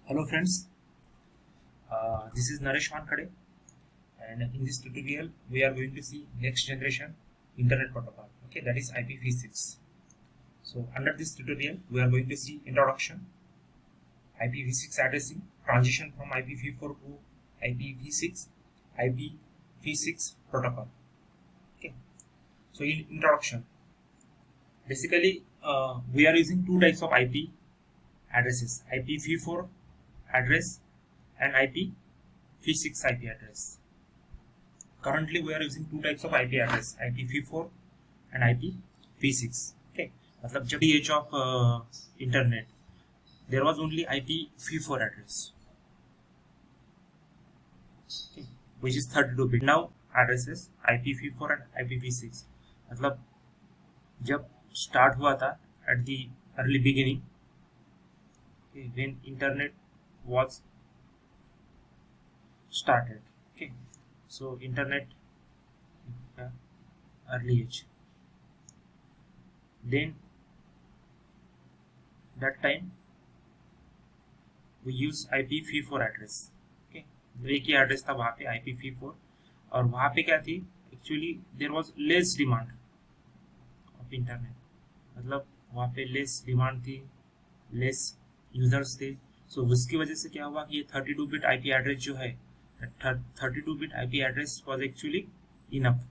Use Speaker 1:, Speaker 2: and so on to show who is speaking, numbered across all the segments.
Speaker 1: Hello friends, this is Naresh Wankade, and in this tutorial we are going to see next generation internet protocol. Okay, that is IPv6. So under this tutorial we are going to see introduction, IPv6 addressing, transition from IPv4 to IPv6, IPv6 protocol. Okay, so in introduction, basically we are using two types of IP addresses: IPv4 address and IPv6 IP address. Currently we are using two types of IP address, IPv4 and IPv6. Okay, मतलब जब age of internet there was only IPv4 address, okay, which is 32-bit. Now addresses IPv4 and IPv6. मतलब जब start हुआ था at the early beginning, okay, when internet was started. Okay, so internet early age, then that time we use IPv4 address. Okay, एक ही address था वहाँ पे IPv4, और वहाँ पे क्या थी, actually there was less demand of internet. मतलब वहाँ पे लेस डिमांड थी, लेस यूजर्स थे. सो उसकी वजह से क्या हुआ कि ये 32-बिट IP एड्रेस जो है, 32-बिट IP address was actually enough.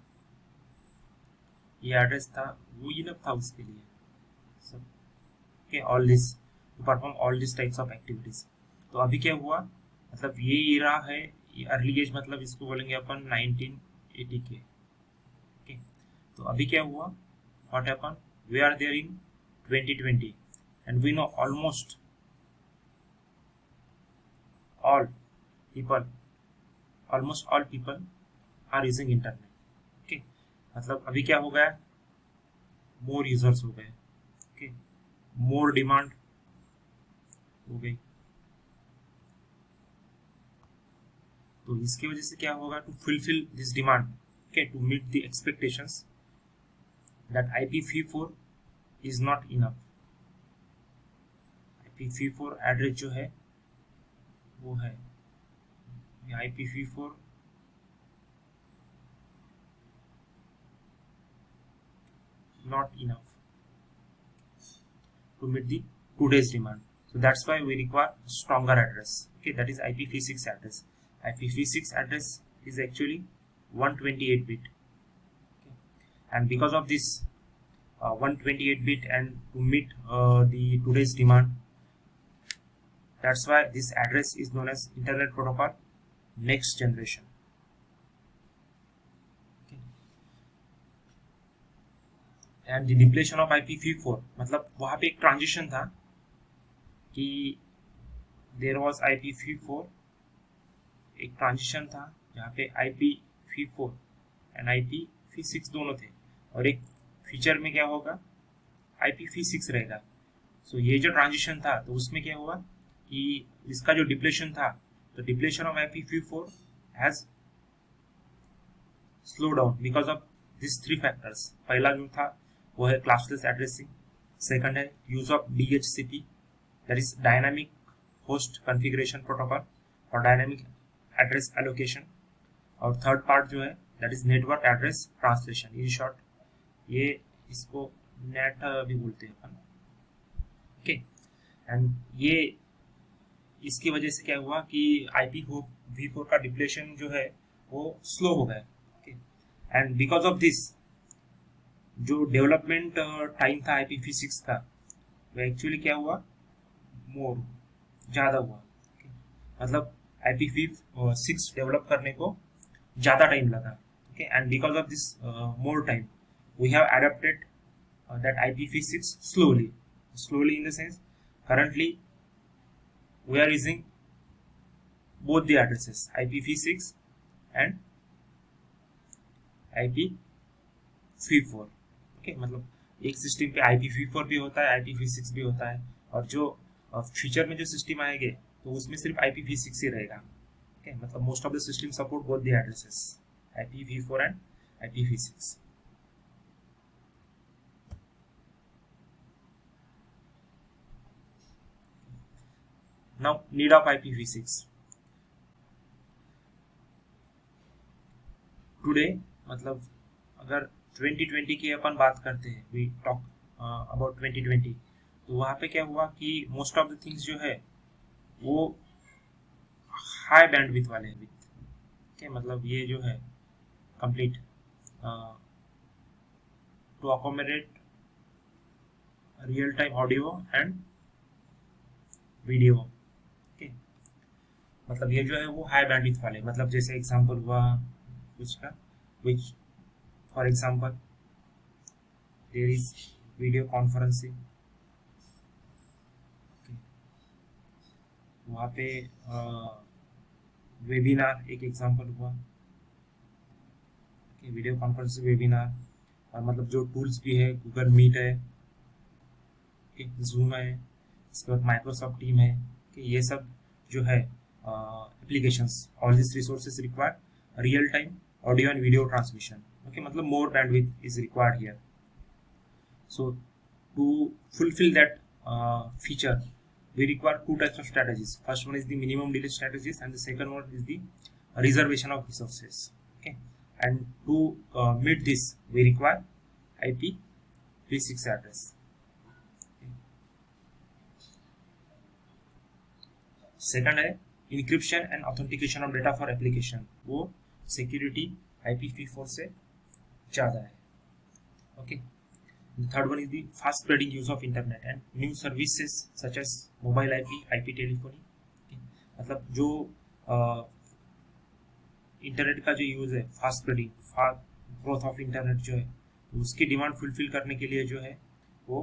Speaker 1: ये एड्रेस था, वो इनफ था उसके लिए. So okay, all this to perform all this types of activities. तो अभी क्या हुआ, मतलब ये इरा है, ये अर्ली एज, मतलब इसको बोलेंगे अपन 1980 के. ओके, तो अभी क्या हुआ, what happen, we are there in 2020 and we know almost all people are using internet. Okay, मतलब अभी क्या हो गया, मोर यूजर्स हो गए. ओके, मोर डिमांड हो गई. तो इसकी वजह से क्या होगा, to fulfil this demand, okay, to meet the expectations, that IPv4 is not enough. IPv4 address जो है वो है IPv4 not enough to meet the today's demand. So that's why we require stronger address. Okay, that is IPv6 address. IPv6 address is actually 128-bit. Okay. And because of this 128-bit and to meet the today's demand, that's why this address is known as Internet Protocol next generation. Okay. And the depletion of IPv4, मतलब वहाँ पे एक transition था कि there was IPv4, एक transition था जहाँ पे IPv4 and IPv6 दोनों थे, और एक फ्यूचर में क्या होगा, IPv6 रहेगा. सो ये जो ट्रांजिशन था, तो उसमें क्या हुआ कि इसका जो डिप्लेशन था, तो depletion of IPv4 has slow down because of this three factors. पहला जो था वो है क्लासलेस एड्रेसिंग, सेकंड है use of DHCP, that is dynamic host configuration protocol और डायनामिक एड्रेस एलोकेशन, और थर्ड पार्ट जो है that is network address translation. In short ये इसको नेट भी बोलते हैं अपन. ओके, एंड ये इसकी वजह से क्या हुआ कि IPv4 का डिप्लेशन जो है वो स्लो हो गया. Okay, and because of this जो डेवलपमेंट टाइम था IPv6 का, वो एक्चुअली क्या हुआ, मोर ज़्यादा हुआ. okay. मतलब IPv6 डेवलप करने को ज़्यादा टाइम लगा. Okay, and because of this more time we have adopted that IPv6 slowly in the sense currently we are using both the addresses IPv6 and IPv4. okay, मतलब एक system पे IPv4 भी होता है, IPv6 भी होता है, और जो फ्यूचर में जो सिस्टम आएंगे तो उसमें सिर्फ IPv6 ही रहेगा. okay, मतलब most of the system support both the addresses IPv4 and IPv6. Now need of IPv6 today, मतलब अगर 2020 की अपन बात करते हैं, वी टॉक अबाउट 2020, तो वहाँ पे क्या हुआ कि मोस्ट ऑफ द थिंग्स जो है वो हाई बैंडविड्थ वाले हैं। ओके, मतलब ये जो है complete to accommodate real time audio and video. Okay, मतलब ये जो है वो हाई बैंडविड्थ वाले, मतलब जैसे एग्जांपल हुआ उसका, which for example there is video conferencing, वहाँ पे वेबिनार एक एग्जांपल हुआ, वीडियो कॉन्फ्रेंसिंग वेबिनार, और मतलब जो टूल्स भी है, गूगल मीट है, जूम है, इसके बाद माइक्रोसॉफ्ट टीम है, कि ये सब जो है applications, all this resources require real time audio and video transmission. Okay, मतलब more bandwidth is required here. So to fulfill that feature, we require two types of strategies. First one is the minimum delay strategies, and the second one is the reservation of resources. Okay, and to meet this, we require IPv6 address. Okay. Second है encryption and authentication of data for application, वो security IPv4 से ज़्यादा है। Okay. The third one is the fast spreading use of internet and new services such as mobile IP telephony. Okay. मतलब जो internet का जो use है, fast spreading, growth of internet जो है, तो उसकी डिमांड फुलफिल करने के लिए जो है वो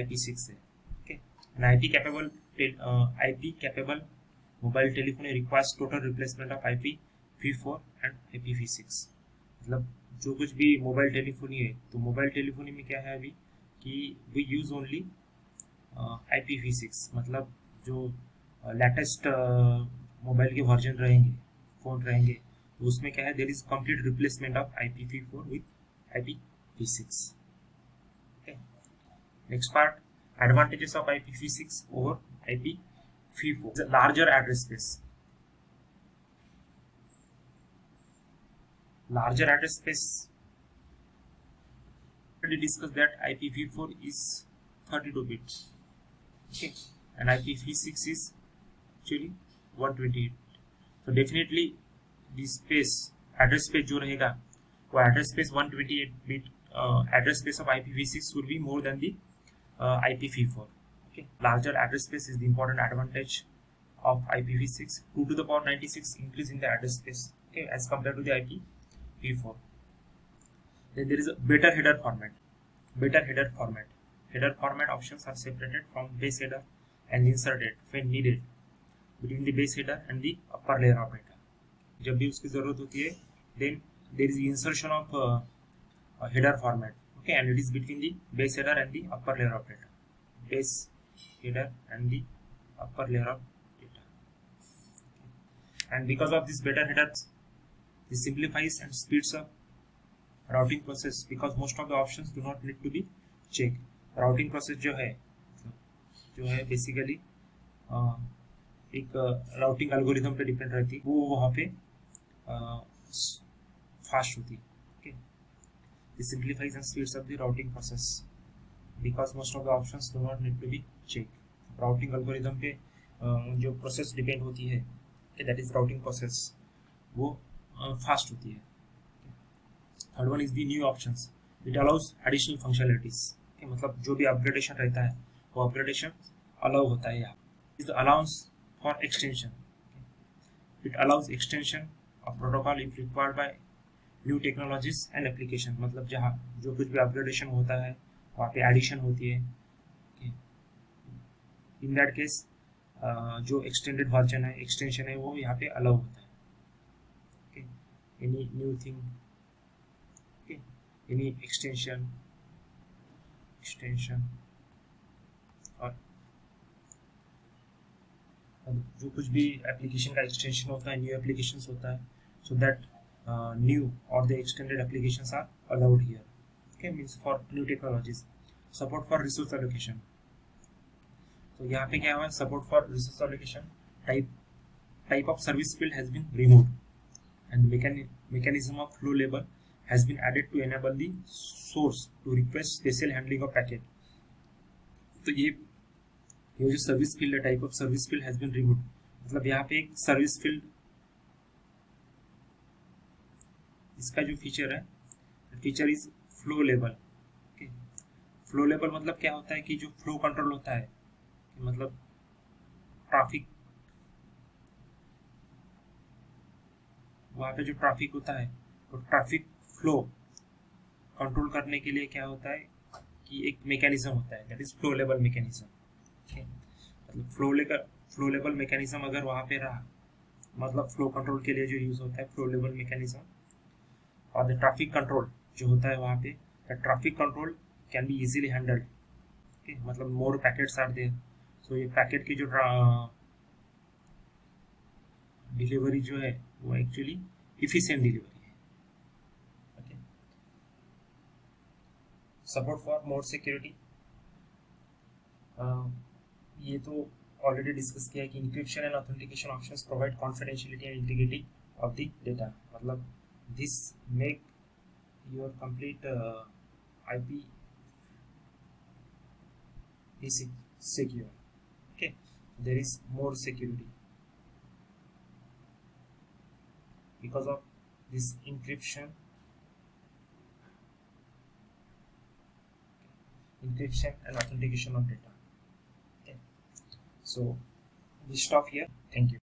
Speaker 1: IP6 है। Okay, IP capable mobile telephony requires total replacement of IPv4 and IPv6। मतलब जो कुछ भी मोबाइल टेलीफोनी है, तो मोबाइल टेलीफोनी में क्या है अभी कि वी यूज ओनली IPv6, मतलब जो लेटेस्ट मोबाइल के वर्जन रहेंगे, फोन रहेंगे, तो उसमें क्या है, there is complete replacement of IPv4 with IPv6। Okay, next part, advantages of IPv6 over IPv4, larger address space. Larger address space, already discussed that IPv4 is 32 bits, okay, and IPv6 is actually 128. So definitely this space, address space जो रहेगा वो address space 128 bit address space of IPv6 will be more than the IPv4. Okay, larger address space is the important advantage of IPv6. 2 to the power 96 increase in the address space, okay, as compared to the IPv4. Then there is a better header format. Header format options are separated from base header and inserted when needed between the base header and the upper layer of data. जब भी उसकी जरूरत होती है, then there is the insertion of header format. Okay, and it is between the base header and the upper layer of data. Base header and the upper layer of data. And because of this better headers, this simplifies and speeds up routing process because most of the options do not need to be checked. Routing process जो है basically एक routing algorithm पे depend रहती है, वो वहाँ पे fast होती है। Okay, this simplifies and speeds up the routing process because most of the options do not need to be checked. Routing algorithm पे जो process डिपेंड होती है, that is routing process, वो फास्ट होती है। Third one is the new options, it allows additional functionalities. मतलब जो भी अपग्रेडेशन रहता है वो अपग्रेडेशन अलाउ होता है। यहाँ is allowance for extension, it allows extension of protocol if required by new technologies and application. मतलब जहाँ जो कुछ भी अपग्रेडेशन होता है वहाँ पे एडिशन होती है। इन दैट केस जो एक्सटेंडेड वर्जन है, एक्सटेंशन है, वो यहाँ पे अलाउ होता है। Any new thing, okay, any extension और जो कुछ भी एप्लीकेशन का एक्सटेंशन होता है, न्यू एप्लीकेशंस होता है, so that new or the extended applications are allowed here. Okay, means for new technologies. Support for resource allocation. तो यहाँ पे क्या हुआ, support for resource allocation type of service field has been removed, and the mechanism of flow label has been added to enable the source to request special handling of packet. तो ये जो service field है, type of service field has been removed, मतलब यहाँ पे एक service field, इसका जो फीचर है, feature is flow label. Flow label मतलब क्या होता है कि जो फ्लो कंट्रोल होता है, मतलब ट्रैफिक, वहाँ पे जो ट्रैफिक होता है तो ट्रैफिक फ्लो कंट्रोल करने के लिए क्या होता है कि एक मैकेनिज्म होता है, that is flow label mechanism. मतलब फ्लो लेबल मैकेनिज्म अगर वहाँ पे रहा, मतलब फ्लो कंट्रोल के लिए जो यूज होता है फ्लो लेबल मैकेनिज्म, और द ट्रैफिक कंट्रोल जो होता है वहाँ पे, the traffic control can be easily handled. मतलब more packets are there, so ये पैकेट की जो डिलीवरी जो है वो एक्चुअली इफिशिएंट डिलीवरी है. Okay, support for more security, ये तो ऑलरेडी डिस्कस किया है कि encryption and authentication options provide confidentiality and integrity of the data. मतलब this make your complete IP is secure. Okay, there is more security because of this encryption and authentication of data. Okay, so we stop here. Thank you.